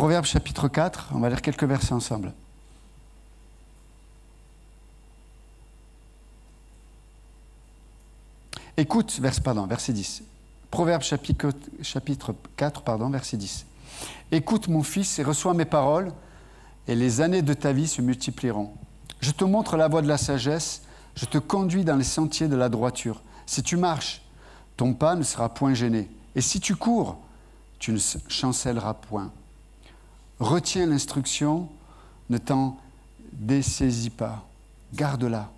Proverbes chapitre 4, on va lire quelques versets ensemble. Écoute, verset 10. Proverbes chapitre 4, verset 10. Écoute mon fils et reçois mes paroles, et les années de ta vie se multiplieront. Je te montre la voie de la sagesse, je te conduis dans les sentiers de la droiture. Si tu marches, ton pas ne sera point gêné. Et si tu cours, tu ne chancelleras point. Retiens l'instruction, ne t'en dessaisis pas. Garde-la,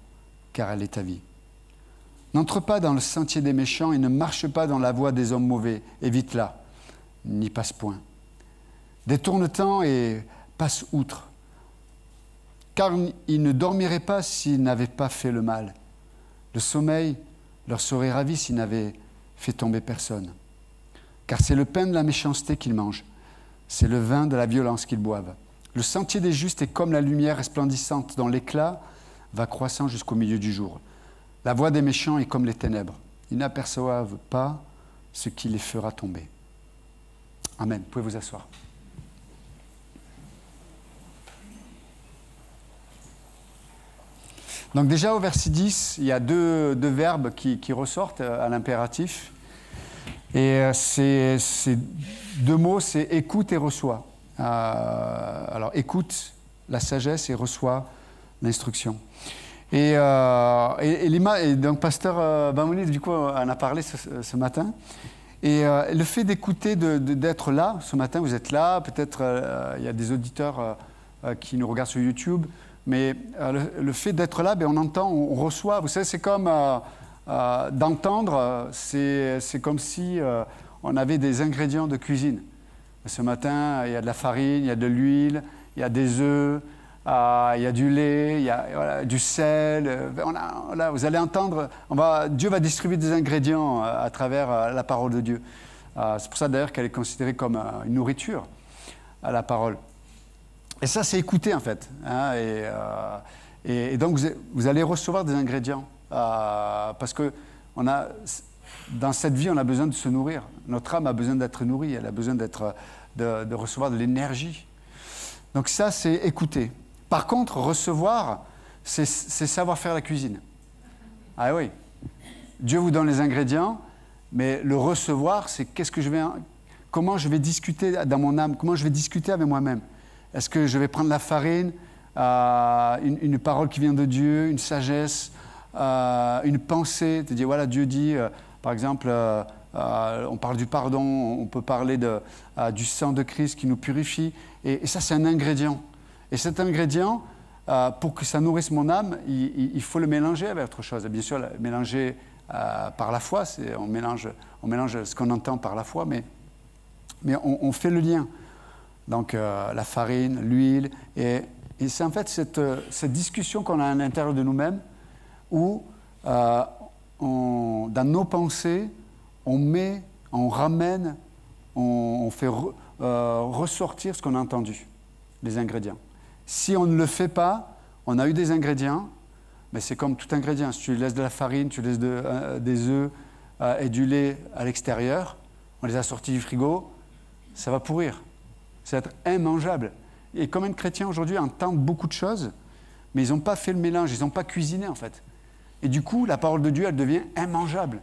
car elle est ta vie. N'entre pas dans le sentier des méchants et ne marche pas dans la voie des hommes mauvais. Évite-la, n'y passe point. Détourne-t'en et passe outre. Car ils ne dormiraient pas s'ils n'avaient pas fait le mal. Le sommeil leur serait ravi s'ils n'avaient fait tomber personne. Car c'est le pain de la méchanceté qu'ils mangent. C'est le vin de la violence qu'ils boivent. Le sentier des justes est comme la lumière resplendissante dont l'éclat va croissant jusqu'au milieu du jour. La voie des méchants est comme les ténèbres. Ils n'aperçoivent pas ce qui les fera tomber. Amen. Vous pouvez vous asseoir. Donc déjà au verset 10, il y a deux verbes qui ressortent à l'impératif. Et ces deux mots, c'est écoute et reçois. Alors écoute la sagesse et reçois l'instruction. Et donc pasteur Bamouni, du coup, en a parlé ce matin. Et le fait d'écouter, d'être là, ce matin, vous êtes là, peut-être il y a des auditeurs qui nous regardent sur YouTube, mais le fait d'être là, on entend, on reçoit. Vous savez, c'est comme d'entendre, c'est comme si on avait des ingrédients de cuisine. Ce matin, il y a de la farine, il y a de l'huile, il y a des œufs, il y a du lait, il y a du sel. Vous allez entendre, Dieu va distribuer des ingrédients à travers la parole de Dieu. C'est pour ça d'ailleurs qu'elle est considérée comme une nourriture, la parole. Et ça, c'est écouter en fait. Hein, et donc, vous allez recevoir des ingrédients. Parce que dans cette vie, on a besoin de se nourrir. Notre âme a besoin d'être nourrie, elle a besoin de recevoir de l'énergie. Donc ça, c'est écouter. Par contre, recevoir, c'est savoir faire la cuisine. Ah oui, Dieu vous donne les ingrédients, mais le recevoir, c'est comment je vais discuter dans mon âme, comment je vais discuter avec moi-même. Est-ce que je vais prendre la farine, une parole qui vient de Dieu, une sagesse, une pensée, te dire voilà, Dieu dit, par exemple, on parle du pardon, on peut parler du sang de Christ qui nous purifie, et ça c'est un ingrédient. Et cet ingrédient, pour que ça nourrisse mon âme, il faut le mélanger avec autre chose. Et bien sûr, mélanger par la foi, on mélange ce qu'on entend par la foi, mais on fait le lien. Donc la farine, l'huile, et c'est en fait cette discussion qu'on a à l'intérieur de nous-mêmes, où dans nos pensées, on ramène, on fait ressortir ce qu'on a entendu, les ingrédients. Si on ne le fait pas, on a eu des ingrédients, mais c'est comme tout ingrédient. Si tu laisses de la farine, tu laisses des œufs et du lait à l'extérieur, on les a sortis du frigo, ça va pourrir. Ça va être immangeable. Et combien de chrétiens aujourd'hui entendent beaucoup de choses, mais ils n'ont pas fait le mélange, ils n'ont pas cuisiné en fait. Et du coup, la parole de Dieu, elle devient immangeable.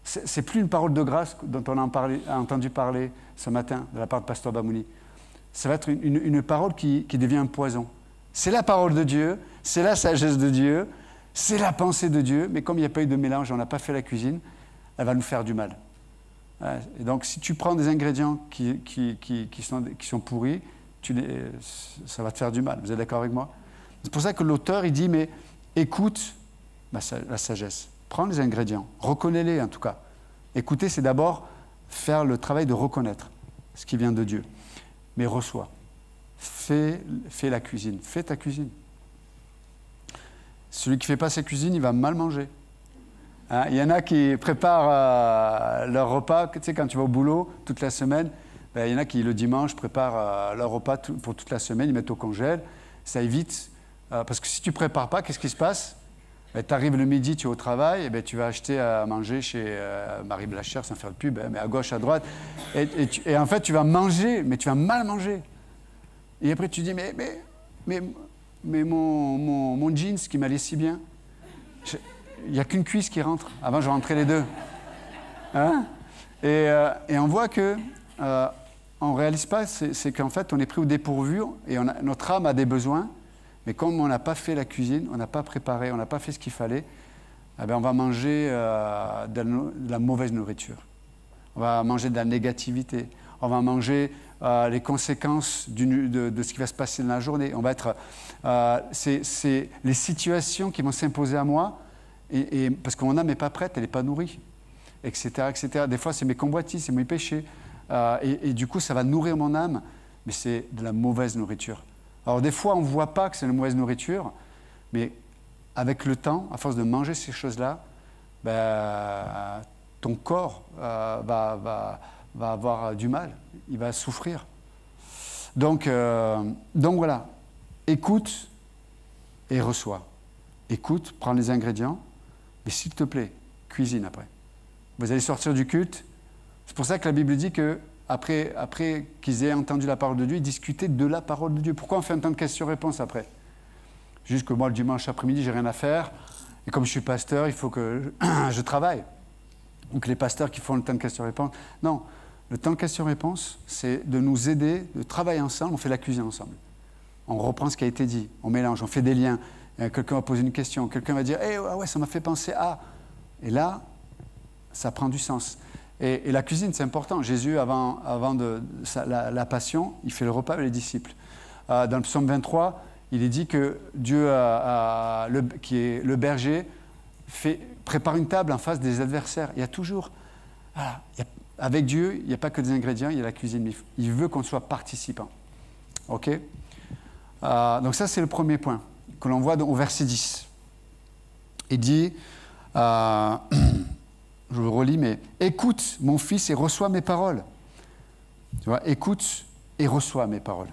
C'est plus une parole de grâce dont on a entendu parler ce matin de la part de pasteur Bamouni. Ça va être une parole qui devient un poison. C'est la parole de Dieu, c'est la sagesse de Dieu, c'est la pensée de Dieu, mais comme il n'y a pas eu de mélange, on n'a pas fait la cuisine, elle va nous faire du mal. Et donc, si tu prends des ingrédients qui sont pourris, ça va te faire du mal. Vous êtes d'accord avec moi? C'est pour ça que l'auteur, il dit, mais écoute la sagesse. Prends les ingrédients, reconnais-les en tout cas. Écouter, c'est d'abord faire le travail de reconnaître ce qui vient de Dieu. Mais reçois. Fais la cuisine. Fais ta cuisine. Celui qui ne fait pas sa cuisine, il va mal manger. Hein, il y en a qui préparent leur repas, tu sais, quand tu vas au boulot toute la semaine, il y en a qui, le dimanche, préparent leur repas pour toute la semaine, ils mettent au congèle. Ça évite, parce que si tu ne prépares pas, qu'est-ce qui se passe? Tu arrives le midi, tu es au travail, et tu vas acheter à manger chez Marie Blachère, sans faire de pub, mais à gauche, à droite. Et en fait, tu vas manger, mais tu vas mal manger. Et après, tu dis, mais mon jeans qui m'allait si bien, il n'y a qu'une cuisse qui rentre. Avant, je rentrais les deux. Hein? Et on voit que on ne réalise pas, c'est qu'en fait, on est pris au dépourvu et notre âme a des besoins, mais comme on n'a pas fait la cuisine, on n'a pas préparé, on n'a pas fait ce qu'il fallait, eh bien, on va manger de la mauvaise nourriture. On va manger de la négativité. On va manger les conséquences de ce qui va se passer dans la journée. On va être, c'est les situations qui vont s'imposer à moi, parce que mon âme n'est pas prête, elle n'est pas nourrie, etc., etc. Des fois, c'est mes convoitises, c'est mes péchés. Et du coup, ça va nourrir mon âme, mais c'est de la mauvaise nourriture. Alors, des fois, on ne voit pas que c'est de la mauvaise nourriture, mais avec le temps, à force de manger ces choses-là, ben, ton corps va avoir du mal, il va souffrir. Donc voilà, écoute et reçois. Écoute, prends les ingrédients, mais s'il te plaît, cuisine après. Vous allez sortir du culte. C'est pour ça que la Bible dit que après qu'ils aient entendu la parole de Dieu, ils discutaient de la parole de Dieu. Pourquoi on fait un temps de questions-réponses après? Juste que moi, le dimanche après-midi, j'ai rien à faire. Et comme je suis pasteur, il faut que je travaille. Donc les pasteurs qui font le temps de questions-réponses. Non, le temps de questions-réponses, c'est de nous aider, de travailler ensemble. On fait la cuisine ensemble. On reprend ce qui a été dit, on mélange, on fait des liens. Quelqu'un va poser une question, quelqu'un va dire hey, « ouais, ça m'a fait penser à… » Et là, ça prend du sens. Et la cuisine, c'est important. Jésus, avant la passion, il fait le repas avec les disciples. Dans le psaume 23, il est dit que Dieu, qui est le berger, prépare une table en face des adversaires. Il y a toujours… Voilà, avec Dieu, il n'y a pas que des ingrédients, il y a la cuisine. Il veut qu'on soit participant. OK? Donc ça, c'est le premier point que l'on voit au verset 10. Il dit… je le relis, mais « Écoute, mon fils, et reçois mes paroles. » Tu vois, écoute et reçois mes paroles.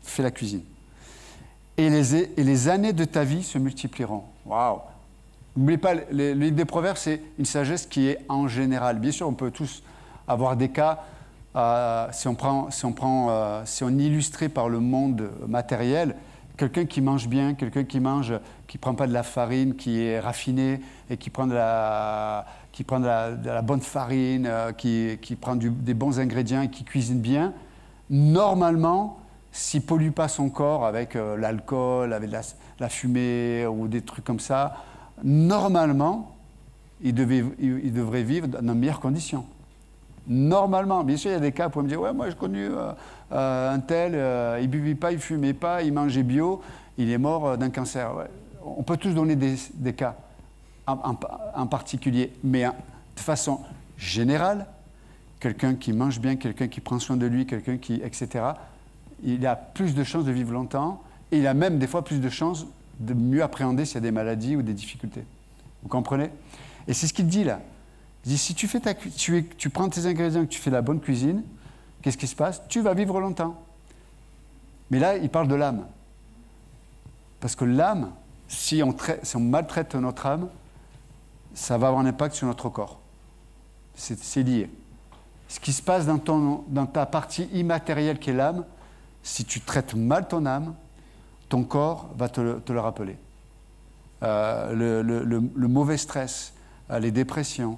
Fais la cuisine. Et les années de ta vie se multiplieront. Waouh! N'oubliez pas, le livre des Proverbes, c'est une sagesse qui est en général. Bien sûr, on peut tous avoir des cas, si on est illustré par le monde matériel, quelqu'un qui mange bien, quelqu'un qui prend pas de la farine qui est raffinée et qui prend de la bonne farine, qui prend des bons ingrédients et qui cuisine bien, normalement, s'il ne pollue pas son corps avec l'alcool, avec la fumée ou des trucs comme ça, normalement, il devrait vivre dans de meilleures conditions. Normalement. Bien sûr, il y a des cas, vous pouvez me dire, ouais, moi j'ai connu un tel, il ne buvait pas, il ne fumait pas, il mangeait bio, il est mort d'un cancer. Ouais. On peut tous donner des cas en particulier, mais de façon générale, quelqu'un qui mange bien, quelqu'un qui prend soin de lui, quelqu'un qui, etc., il a plus de chances de vivre longtemps et il a même des fois plus de chances de mieux appréhender s'il y a des maladies ou des difficultés. Vous comprenez? Et c'est ce qu'il dit là. Il dit, si tu prends tes ingrédients et que tu fais la bonne cuisine, qu'est-ce qui se passe? Tu vas vivre longtemps. Mais là, il parle de l'âme. Parce que l'âme, si on maltraite notre âme, ça va avoir un impact sur notre corps. C'est lié. Ce qui se passe dans ta partie immatérielle qui est l'âme, si tu traites mal ton âme, ton corps va te le rappeler. Le mauvais stress, les dépressions,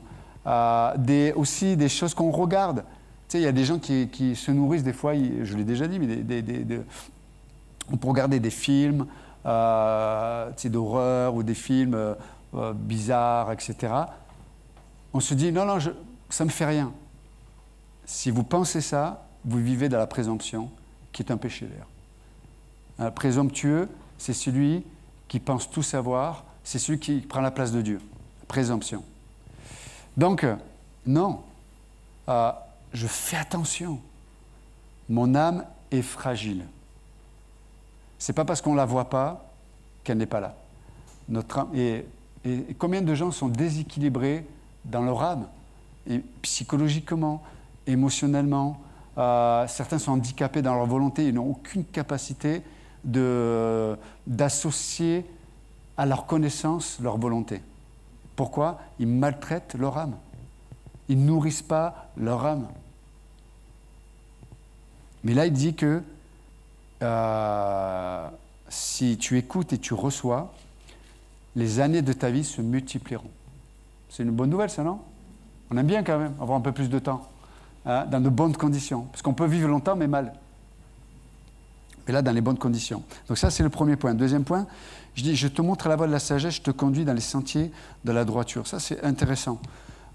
aussi des choses qu'on regarde. Tu sais, il y a des gens qui se nourrissent des fois, je l'ai déjà dit, mais on peut regarder des films d'horreur ou des films bizarres, etc. On se dit, non, ça ne me fait rien. Si vous pensez ça, vous vivez dans la présomption, qui est un péché d'ailleurs. Un présomptueux, c'est celui qui pense tout savoir, c'est celui qui prend la place de Dieu. Présomption. Donc, non, je fais attention. Mon âme est fragile. Ce n'est pas parce qu'on ne la voit pas qu'elle n'est pas là. Notre âme, et combien de gens sont déséquilibrés dans leur âme, et psychologiquement, émotionnellement, certains sont handicapés dans leur volonté, ils n'ont aucune capacité d'associer à leur connaissance leur volonté. Pourquoi? Ils maltraitent leur âme. Ils ne nourrissent pas leur âme. Mais là, il dit que si tu écoutes et tu reçois, les années de ta vie se multiplieront. C'est une bonne nouvelle, ça, non? On aime bien quand même avoir un peu plus de temps, hein, dans de bonnes conditions. Parce qu'on peut vivre longtemps, mais mal. Mais là, dans les bonnes conditions. Donc ça, c'est le premier point. Deuxième point, je dis, je te montre la voie de la sagesse, je te conduis dans les sentiers de la droiture. Ça, c'est intéressant.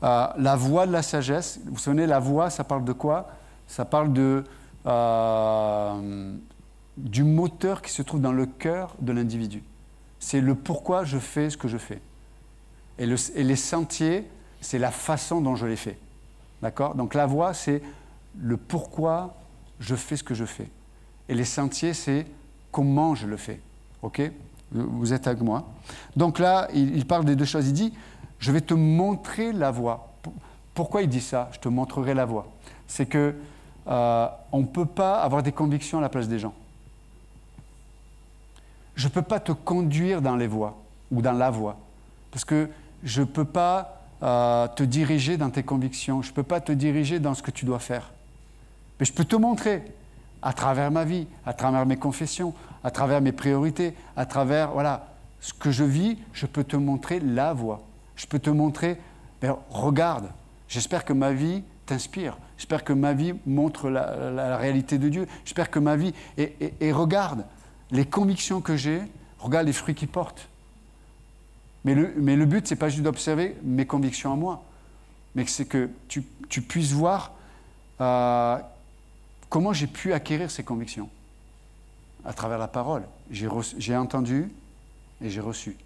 La voie de la sagesse, vous vous souvenez, la voie, ça parle de quoi? Ça parle du moteur qui se trouve dans le cœur de l'individu. C'est le pourquoi je fais ce que je fais. Et les sentiers, c'est la façon dont je les fais. D'accord? Donc la voie, c'est le pourquoi je fais ce que je fais. Et les sentiers, c'est comment je le fais. OK? Vous êtes avec moi? Donc là, il parle des deux choses. Il dit, je vais te montrer la voie. Pourquoi il dit ça? Je te montrerai la voie. C'est que on ne peut pas avoir des convictions à la place des gens. Je ne peux pas te conduire dans les voies ou dans la voie. Parce que je ne peux pas te diriger dans tes convictions. Je ne peux pas te diriger dans ce que tu dois faire. Mais je peux te montrer à travers ma vie, à travers mes confessions, à travers mes priorités, à travers ce que je vis, je peux te montrer la voie. Je peux te montrer, regarde, j'espère que ma vie t'inspire. J'espère que ma vie montre la réalité de Dieu. J'espère que ma vie... Et regarde les convictions que j'ai, regarde les fruits qu'ils portent. Mais le but, ce n'est pas juste d'observer mes convictions à moi, mais c'est que tu puisses voir comment j'ai pu acquérir ces convictions. À travers la parole. J'ai entendu et j'ai reçu.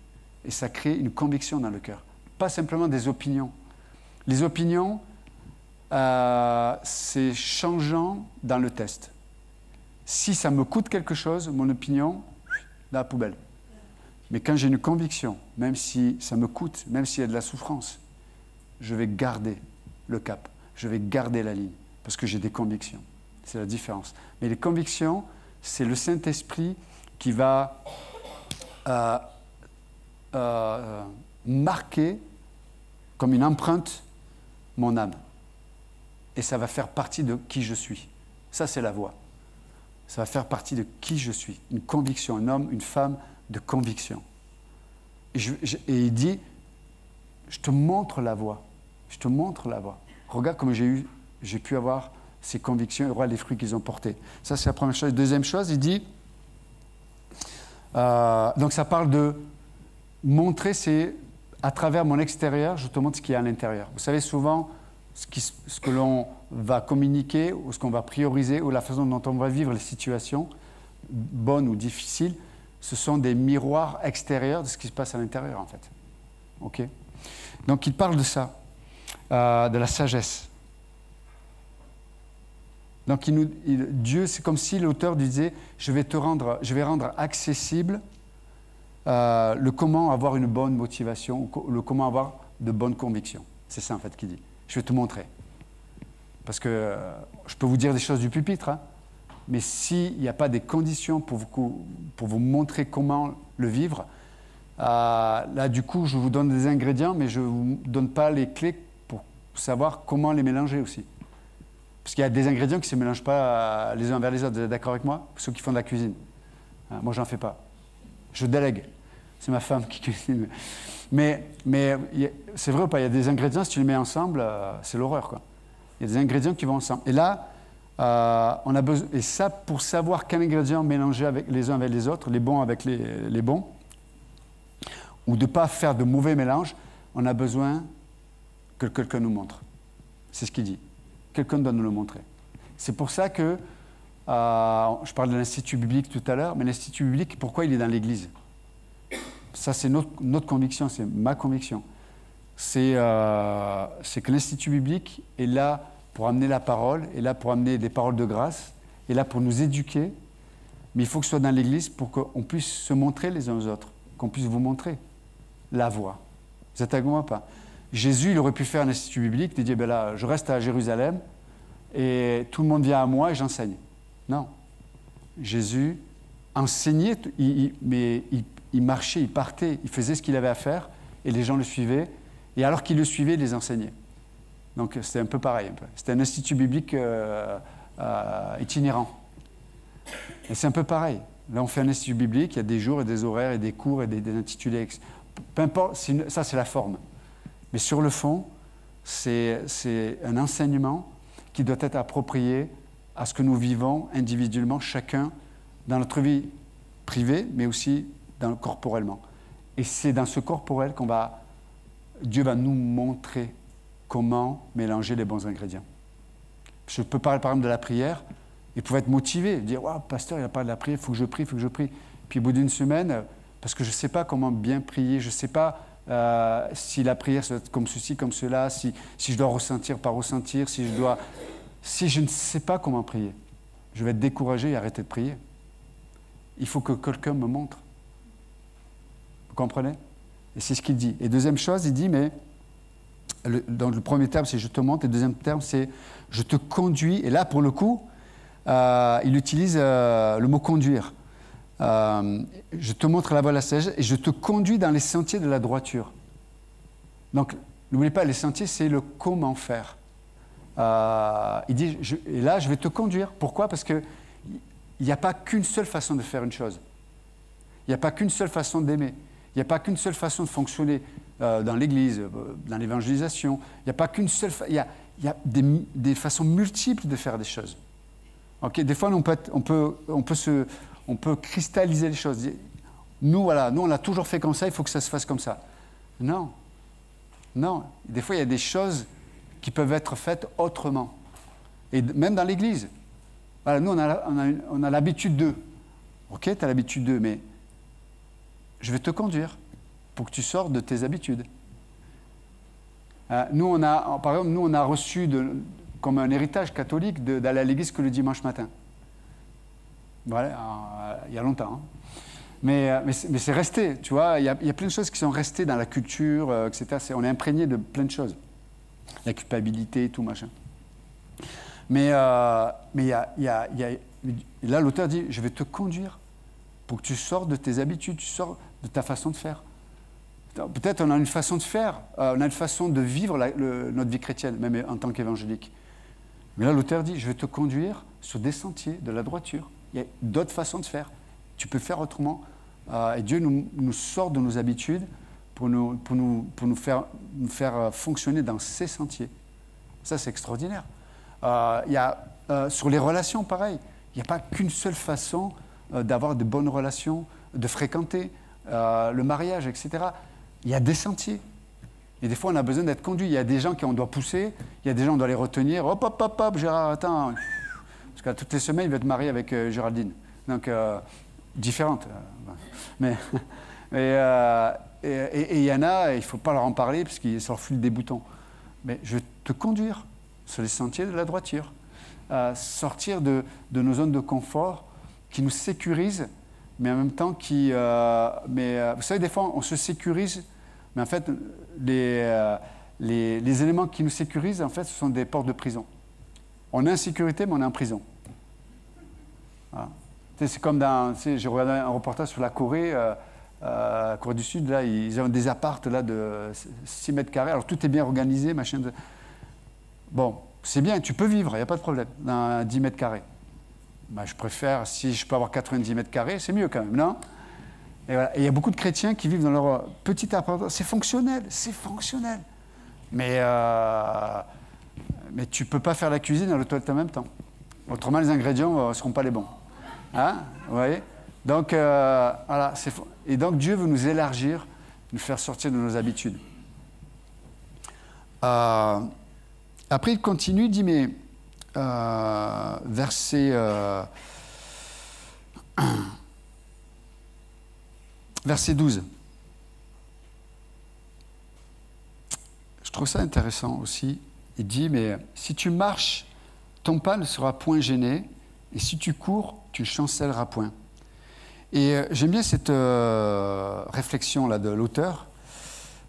Et ça crée une conviction dans le cœur. Pas simplement des opinions. Les opinions, c'est changeant dans le test. Si ça me coûte quelque chose, mon opinion, dans la poubelle. Mais quand j'ai une conviction, même si ça me coûte, même s'il y a de la souffrance, je vais garder le cap. Je vais garder la ligne. Parce que j'ai des convictions. C'est la différence. Mais les convictions, c'est le Saint-Esprit qui va marquer comme une empreinte mon âme. Et ça va faire partie de qui je suis. Ça, c'est la voie. Ça va faire partie de qui je suis. Une conviction, un homme, une femme de conviction. Et il dit, je te montre la voie. Je te montre la voie. Regarde comme j'ai pu avoir ces convictions et regarde les fruits qu'ils ont portés. Ça, c'est la première chose. Deuxième chose, il dit, donc ça parle de montrer, c'est à travers mon extérieur, je te montre ce qu'il y a à l'intérieur. Vous savez, souvent, ce que l'on va communiquer ou ce qu'on va prioriser ou la façon dont on va vivre les situations, bonnes ou difficiles, ce sont des miroirs extérieurs de ce qui se passe à l'intérieur, en fait. OK? Donc, il parle de ça, de la sagesse. Donc, Dieu, c'est comme si l'auteur disait, je vais rendre accessible le comment avoir une bonne motivation, le comment avoir de bonnes convictions. C'est ça, en fait, qu'il dit. Je vais te montrer. Parce que je peux vous dire des choses du pupitre, hein, mais s'il n'y a pas des conditions pour vous montrer comment le vivre, là, du coup, je vous donne des ingrédients, mais je ne vous donne pas les clés pour savoir comment les mélanger aussi. Parce qu'il y a des ingrédients qui ne se mélangent pas les uns vers les autres. Vous êtes d'accord avec moi? Ceux qui font de la cuisine. Moi, je n'en fais pas. Je délègue. C'est ma femme qui cuisine. Mais c'est vrai ou pas? Il y a des ingrédients, si tu les mets ensemble, c'est l'horreur, quoi. Il y a des ingrédients qui vont ensemble. Et là, on a besoin, et ça, pour savoir quel ingrédient mélanger avec les uns avec les autres, les bons avec les bons, ou de ne pas faire de mauvais mélanges, on a besoin que quelqu'un nous montre. C'est ce qu'il dit. Quelqu'un doit nous le montrer. C'est pour ça que, je parle de l'Institut biblique tout à l'heure, mais l'Institut biblique, pourquoi il est dans l'Église? Ça, c'est notre conviction, c'est ma conviction. C'est que l'Institut biblique est là pour amener la parole, est là pour amener des paroles de grâce, est là pour nous éduquer, mais il faut que ce soit dans l'Église pour qu'on puisse se montrer les uns aux autres, qu'on puisse vous montrer la voie. Vous êtes avec moi ou pas? Jésus, il aurait pu faire un institut biblique, il dit, ben là, je reste à Jérusalem et tout le monde vient à moi et j'enseigne. Non. Jésus enseignait, mais il marchait, il partait, il faisait ce qu'il avait à faire et les gens le suivaient. Et alors qu'il le suivait, il les enseignait. Donc c'était un peu pareil. C'était un institut biblique itinérant. Et c'est un peu pareil. Là, on fait un institut biblique, il y a des jours et des horaires et des cours et des intitulés. Peu importe, ça c'est la forme. Mais sur le fond, c'est un enseignement qui doit être approprié à ce que nous vivons individuellement, chacun, dans notre vie privée, mais aussi corporellement. Et c'est dans ce corporel Dieu va nous montrer comment mélanger les bons ingrédients. Je peux parler par exemple de la prière, il pouvait être motivé, dire « pasteur, il a parlé de la prière, il faut que je prie, il faut que je prie ». Puis au bout d'une semaine, parce que je ne sais pas comment bien prier, je ne sais pas si la prière doit être comme ceci, comme cela, si je dois ressentir, pas ressentir, si je ne sais pas comment prier, je vais être découragé et arrêter de prier. Il faut que quelqu'un me montre. Vous comprenez? Et c'est ce qu'il dit. Et deuxième chose, il dit, mais dans le premier terme, c'est « je te montre », et le deuxième terme, c'est « je te conduis ». Et là, pour le coup, il utilise le mot « conduire ». Je te montre la voie de la sagesse et je te conduis dans les sentiers de la droiture. Donc, n'oubliez pas, les sentiers, c'est le comment faire. Il dit, et là, je vais te conduire. Pourquoi? Parce qu'il n'y a pas qu'une seule façon de faire une chose. Il n'y a pas qu'une seule façon d'aimer. Il n'y a pas qu'une seule façon de fonctionner dans l'Église, dans l'évangélisation. Il n'y a pas qu'une seule... Il y a des façons multiples de faire des choses. Okay? Des fois, on peut cristalliser les choses. Nous, on a toujours fait comme ça, il faut que ça se fasse comme ça. Non. Non. Des fois, il y a des choses qui peuvent être faites autrement. Et même dans l'Église. Voilà, nous, on a l'habitude d'eux. Ok, tu as l'habitude d'eux, mais je vais te conduire pour que tu sortes de tes habitudes. Par exemple, nous, on a reçu comme un héritage catholique d'aller à l'église que le dimanche matin. Voilà, il y a longtemps. Hein. Mais c'est resté, tu vois. Il y a plein de choses qui sont restées dans la culture, etc. On est imprégné de plein de choses. La culpabilité, tout machin. Mais là, l'auteur dit, je vais te conduire pour que tu sortes de tes habitudes, tu sors de ta façon de faire. Peut-être on a une façon de faire, on a une façon de vivre notre vie chrétienne, même en tant qu'évangélique. Mais là, l'auteur dit, je vais te conduire sur des sentiers de la droiture. Il y a d'autres façons de faire. Tu peux faire autrement. Et Dieu nous sort de nos habitudes pour nous faire fonctionner dans ces sentiers. Ça, c'est extraordinaire. Sur les relations, pareil. Il n'y a pas qu'une seule façon d'avoir de bonnes relations, de fréquenter, le mariage, etc. Il y a des sentiers. Et des fois, on a besoin d'être conduit. Il y a des gens qu'on doit pousser, il y a des gens qu'on doit les retenir. Hop, hop, hop, hop, Gérard, attends. Parce que toutes les semaines, il va te marier avec Géraldine. Donc, différente. Mais il y en a, il ne faut pas leur en parler parce qu'ils se leur filent des boutons. Mais je vais te conduire sur les sentiers de la droiture. Sortir de nos zones de confort qui nous sécurisent, mais en même temps qui... vous savez, des fois, on se sécurise, mais en fait, les éléments qui nous sécurisent, en fait, ce sont des portes de prison. On est en sécurité, mais on est en prison. Voilà. C'est comme j'ai regardé un reportage sur la Corée, Corée du Sud, là, ils ont des appartes là, de 6 mètres carrés, alors tout est bien organisé, machin. Bon, c'est bien, tu peux vivre, il n'y a pas de problème, dans 10 mètres carrés. Ben, je préfère, si je peux avoir 90 mètres carrés, c'est mieux quand même, non? Et voilà. Et il y a beaucoup de chrétiens qui vivent dans leur petit appartement. C'est fonctionnel, c'est fonctionnel. Mais tu ne peux pas faire la cuisine et la toilette en même temps. Autrement, les ingrédients ne seront pas les bons. Hein? Vous voyez? Donc, voilà. Et donc, Dieu veut nous élargir, nous faire sortir de nos habitudes. Après, il continue, il dit, mais verset 12. Je trouve ça intéressant aussi. Il dit, mais si tu marches, ton pas ne sera point gêné, et si tu cours, tu ne chancelleras point. Et j'aime bien cette réflexion-là de l'auteur,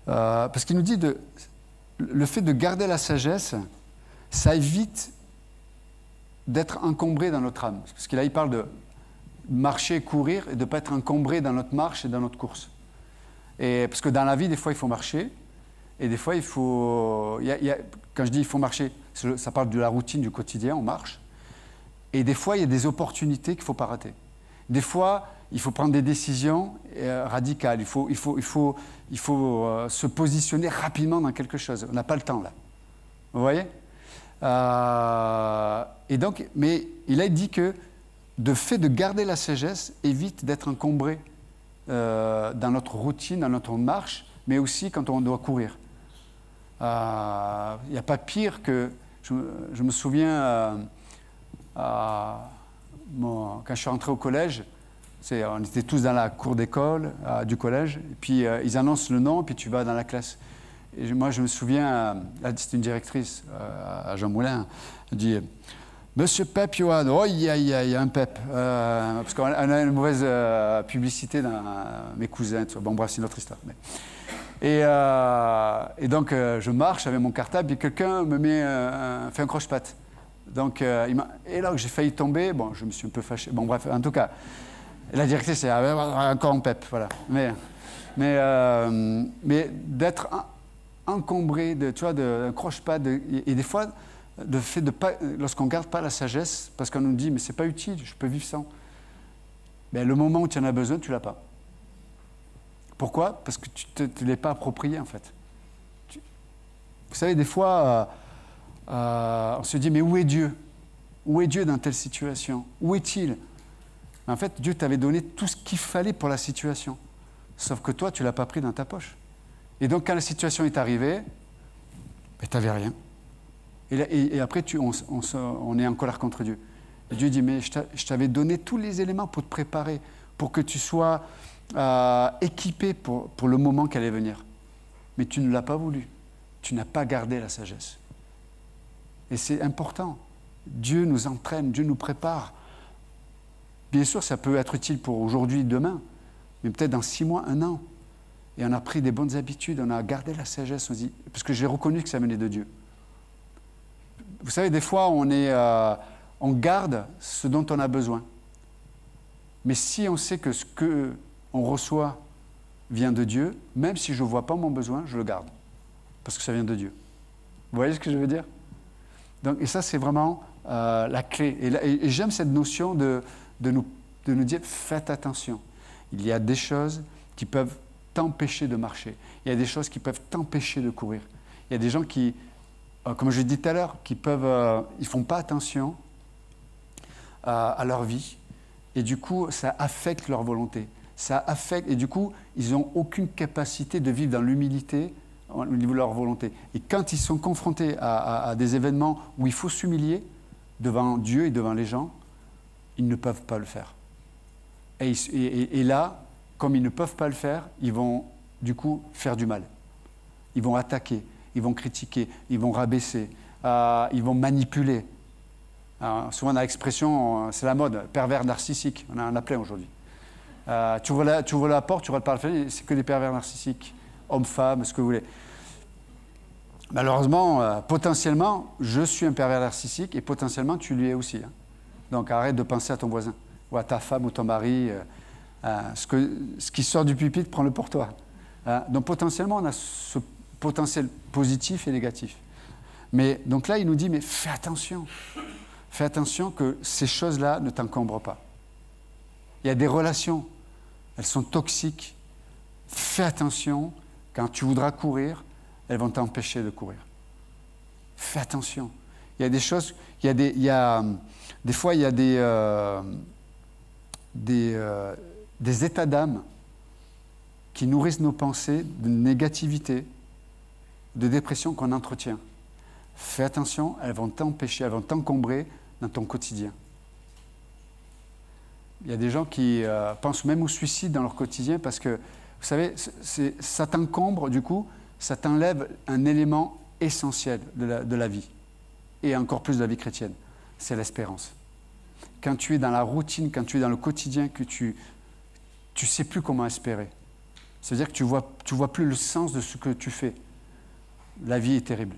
parce qu'il nous dit le fait de garder la sagesse, ça évite d'être encombré dans notre âme. Parce que là, il parle de marcher, courir, et de ne pas être encombré dans notre marche et dans notre course. Et parce que dans la vie, des fois, il faut marcher, et des fois, il faut... quand je dis il faut marcher, ça parle de la routine du quotidien, on marche. Et des fois, il y a des opportunités qu'il ne faut pas rater. Des fois, il faut prendre des décisions radicales. Il faut se positionner rapidement dans quelque chose. On n'a pas le temps, là. Vous voyez? Et donc, mais il a dit que le fait de garder la sagesse évite d'être encombré dans notre routine, dans notre marche, mais aussi quand on doit courir. Il n'y a pas pire que... Je me souviens, quand je suis rentré au collège, on était tous dans la cour d'école du collège, et puis ils annoncent le nom, puis tu vas dans la classe. Et moi, je me souviens, c'était une directrice à Jean Moulin, elle dit « Monsieur Pep, Johan, oh, il y a un Pep. Parce qu'on a une mauvaise publicité dans mes cousins. Bon, bref, c'est une autre histoire. Mais... Et donc, je marche avec mon cartable, et quelqu'un me fait un croche-patte. Donc, et là, j'ai failli tomber. Bon, je me suis un peu fâché. Bon, bref, en tout cas, la directrice, c'est encore un Pep. Voilà. Mais d'être encombré d'un croche-patte, et des fois, le fait de pas, lorsqu'on ne garde pas la sagesse, parce qu'on nous dit, mais c'est pas utile, je peux vivre sans. Mais le moment où tu en as besoin, tu ne l'as pas. Pourquoi? Parce que tu ne l'es pas approprié, en fait. Vous savez, des fois, on se dit, mais où est Dieu? Où est Dieu dans telle situation? Où est-il? En fait, Dieu t'avait donné tout ce qu'il fallait pour la situation. Sauf que toi, tu ne l'as pas pris dans ta poche. Et donc, quand la situation est arrivée, ben, tu n'avais rien. Et après, on est en colère contre Dieu. Et Dieu dit, mais je t'avais donné tous les éléments pour te préparer, pour que tu sois équipé pour le moment qui allait venir. Mais tu ne l'as pas voulu. Tu n'as pas gardé la sagesse. Et c'est important. Dieu nous entraîne, Dieu nous prépare. Bien sûr, ça peut être utile pour aujourd'hui, demain, mais peut-être dans 6 mois, 1 an. Et on a pris des bonnes habitudes, on a gardé la sagesse, on dit, parce que j'ai reconnu que ça venait de Dieu. Vous savez, des fois, on garde ce dont on a besoin. Mais si on sait que ce qu'on reçoit vient de Dieu, même si je ne vois pas mon besoin, je le garde. Parce que ça vient de Dieu. Vous voyez ce que je veux dire? Donc, et ça, c'est vraiment la clé. Et j'aime cette notion de nous dire, faites attention. Il y a des choses qui peuvent t'empêcher de marcher. Il y a des choses qui peuvent t'empêcher de courir. Il y a des gens qui, comme je l'ai dit tout à l'heure, ils ne font pas attention à leur vie. Et du coup, ça affecte leur volonté. Ça affecte, et du coup, ils n'ont aucune capacité de vivre dans l'humilité au niveau de leur volonté. Et quand ils sont confrontés à des événements où il faut s'humilier devant Dieu et devant les gens, ils ne peuvent pas le faire. Et là, comme ils ne peuvent pas le faire, ils vont du coup faire du mal. Ils vont attaquer, ils vont critiquer, ils vont rabaisser, ils vont manipuler. Alors, souvent, on a l'expression, c'est la mode, pervers narcissique, on en a plein aujourd'hui. Tu ouvres la porte, tu ouvres le parfum, c'est que des pervers narcissiques, hommes, femmes, ce que vous voulez. Malheureusement, potentiellement, je suis un pervers narcissique et potentiellement, tu lui es aussi. Hein. Donc arrête de penser à ton voisin, ou à ta femme ou ton mari. Ce qui sort du pupitre, prends-le pour toi. Donc potentiellement, on a ce potentiel positif et négatif. Mais donc là, il nous dit, mais fais attention. Fais attention que ces choses-là ne t'encombrent pas. Il y a des relations, elles sont toxiques. Fais attention, quand tu voudras courir, elles vont t'empêcher de courir. Fais attention. Il y a des choses, des fois, il y a des états d'âme qui nourrissent nos pensées de négativité, de dépression qu'on entretient. Fais attention, elles vont t'empêcher, elles vont t'encombrer dans ton quotidien. Il y a des gens qui pensent même au suicide dans leur quotidien parce que, vous savez, ça t'encombre, du coup, ça t'enlève un élément essentiel de la vie, et encore plus de la vie chrétienne, c'est l'espérance. Quand tu es dans la routine, quand tu es dans le quotidien, que tu sais plus comment espérer. C'est-à-dire que tu vois plus le sens de ce que tu fais. La vie est terrible.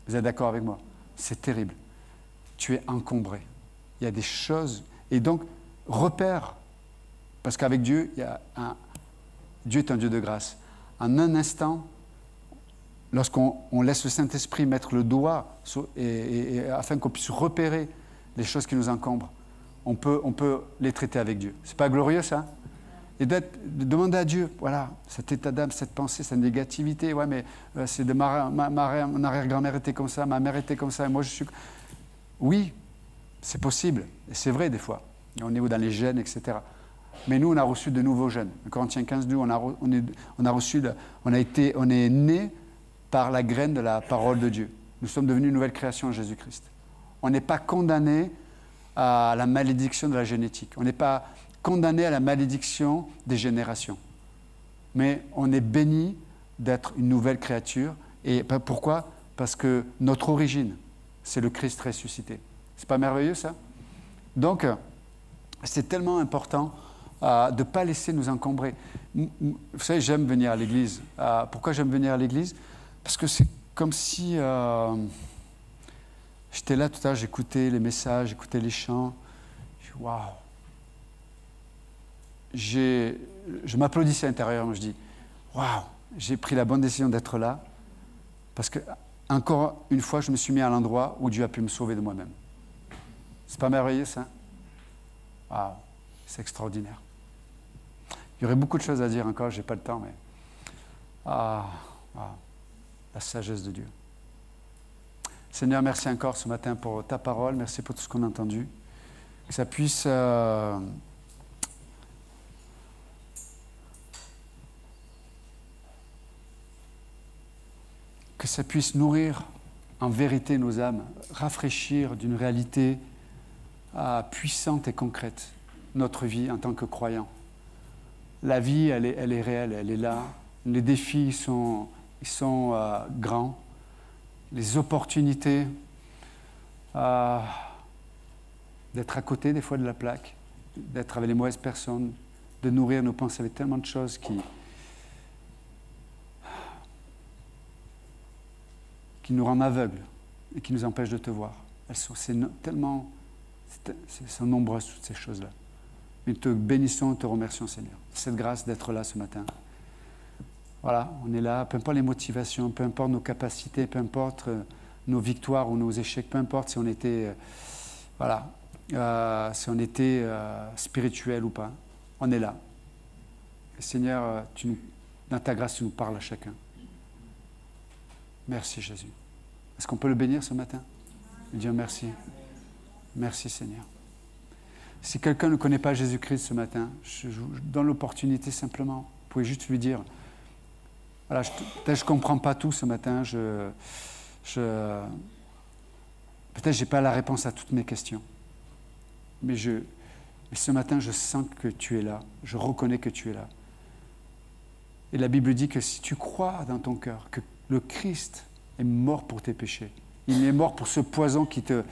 Vous êtes d'accord avec moi? C'est terrible. Tu es encombré. Il y a des choses. Et donc, repère. Parce qu'avec Dieu, Dieu est un Dieu de grâce. En un instant, lorsqu'on laisse le Saint-Esprit mettre le doigt afin qu'on puisse repérer les choses qui nous encombrent, on peut les traiter avec Dieu. C'est pas glorieux ça? Et de demander à Dieu, voilà, cet état d'âme, cette pensée, cette négativité, ouais, mais c'est de mon arrière-grand-mère était comme ça, ma mère était comme ça, et moi je suis... Oui, c'est possible, et c'est vrai des fois. On est dans les gènes, etc. Mais nous, on a reçu de nouveaux gènes. Corinthiens 15, nous, on est né par la graine de la parole de Dieu. Nous sommes devenus une nouvelle création en Jésus-Christ. On n'est pas condamné à la malédiction de la génétique. On n'est pas condamné à la malédiction des générations. Mais on est béni d'être une nouvelle créature. Et pourquoi? Parce que notre origine, c'est le Christ ressuscité. C'est pas merveilleux ça? Donc, c'est tellement important de ne pas laisser nous encombrer. Vous savez, j'aime venir à l'église. Pourquoi j'aime venir à l'église? Parce que c'est comme si... j'étais là tout à l'heure, j'écoutais les messages, j'écoutais les chants. Waouh! Je m'applaudissais à l'intérieur, je dis, waouh, j'ai pris la bonne décision d'être là, parce que, encore une fois, je me suis mis à l'endroit où Dieu a pu me sauver de moi-même. C'est pas merveilleux, ça? Waouh, c'est extraordinaire. Il y aurait beaucoup de choses à dire encore, je n'ai pas le temps, mais... la sagesse de Dieu. Seigneur, merci encore ce matin pour ta parole, merci pour tout ce qu'on a entendu. Que ça puisse... que ça puisse nourrir en vérité nos âmes, rafraîchir d'une réalité puissante et concrète notre vie en tant que croyants. La vie, elle est réelle, elle est là. Les défis sont grands. Les opportunités d'être à côté des fois de la plaque, d'être avec les mauvaises personnes, de nourrir nos pensées avec tellement de choses qui nous rendent aveugles et qui nous empêchent de te voir. Elles sont nombreuses toutes ces choses-là. Mais nous te bénissons, te remercions, Seigneur. Cette grâce d'être là ce matin. Voilà, on est là, peu importe les motivations, peu importe nos capacités, peu importe nos victoires ou nos échecs, peu importe si on était, spirituel ou pas, on est là. Et Seigneur, dans ta grâce, tu nous parles à chacun. Merci Jésus. Est-ce qu'on peut le bénir ce matin? Lui dire merci. Merci Seigneur. Si quelqu'un ne connaît pas Jésus-Christ ce matin, je vous donne l'opportunité simplement. Vous pouvez juste lui dire, voilà, peut-être je ne comprends pas tout ce matin, peut-être je n'ai pas la réponse à toutes mes questions. Mais ce matin, je sens que tu es là, je reconnais que tu es là. Et la Bible dit que si tu crois dans ton cœur que le Christ est mort pour tes péchés, il est mort pour ce poison qui fait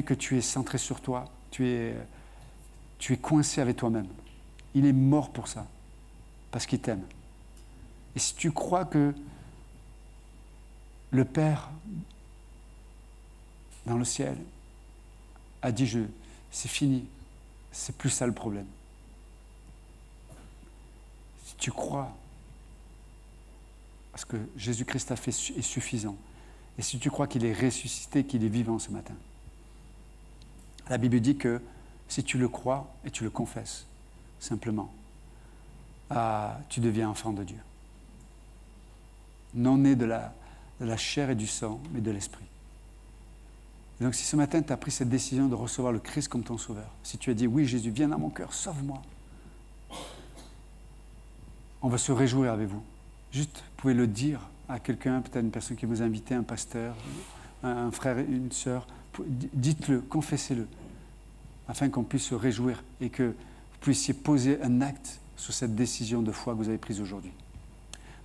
que tu es centré sur toi, tu es coincé avec toi-même. Il est mort pour ça, parce qu'il t'aime. Et si tu crois que le Père dans le ciel a dit c'est fini, c'est plus ça le problème. Si tu crois, parce que Jésus-Christ a fait est suffisant, et si tu crois qu'il est ressuscité, qu'il est vivant ce matin, la Bible dit que si tu le crois et tu le confesses, simplement, tu deviens enfant de Dieu. Non né de la chair et du sang, mais de l'esprit. Et donc si ce matin tu as pris cette décision de recevoir le Christ comme ton sauveur, si tu as dit oui Jésus, viens dans mon cœur, sauve-moi, on va se réjouir avec vous. Juste, vous pouvez le dire à quelqu'un, peut-être une personne qui vous a invité, un pasteur, un frère, une sœur. Dites-le, confessez-le, afin qu'on puisse se réjouir et que vous puissiez poser un acte sur cette décision de foi que vous avez prise aujourd'hui.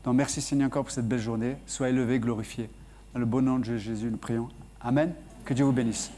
Donc merci Seigneur encore pour cette belle journée. Sois élevé, glorifié. Dans le bon nom de Jésus, nous prions. Amen. Que Dieu vous bénisse.